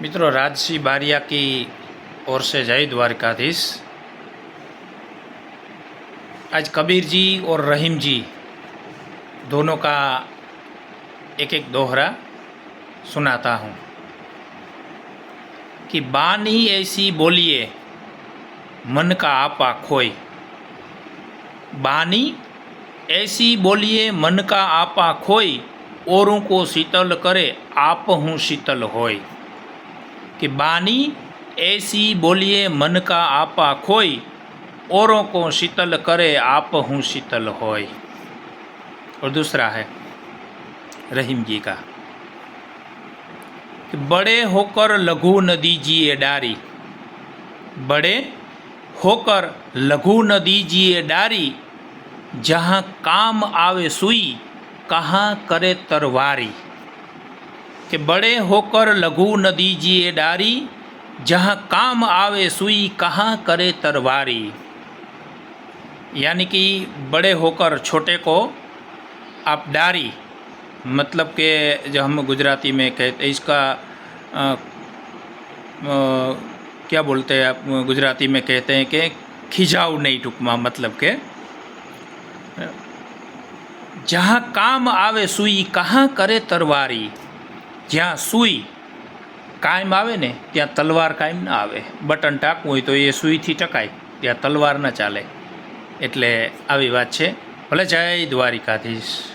मित्रों, राजसी बारिया की ओर से जय द्वारकाधीश। आज कबीर जी और रहीम जी दोनों का एक एक दोहरा सुनाता हूँ कि बानी ऐसी बोलिए मन का आपा खोई। बानी ऐसी बोलिए मन का आपा खोई, औरों को शीतल करे आप हूँ शीतल होय। कि बानी ऐसी बोलिए मन का आपा खोई, औरों को शीतल करे आप हूँ शीतल होय। और दूसरा है रहीम जी का कि बड़े होकर लघु न दीजिए डारी। बड़े होकर लघु न दीजिए डारी, जहाँ काम आवे सुई कहाँ करे तरवारी। कि बड़े होकर लघु न दीजिए डारी, जहाँ काम आवे सुई कहाँ करे तरवारी। यानी कि बड़े होकर छोटे को आप डारी, मतलब कि जो हम गुजराती में कहते इसका क्या बोलते हैं आप गुजराती में कहते हैं कि खिजाव नहीं, टूंकमा मतलब के जहाँ काम आवे सुई कहाँ करे तरवारी। જ્યાં સુઈ કાયમ આવે ને ત્યાં તલવાર કાયમ ના આવે। બટન ટાંકવું હોય તો એ સુઈથી ટકાય, ત્યાં તલવાર ન ચાલે। એટલે આવી વાત છે। ભલે જય દ્વારિકાધીશ।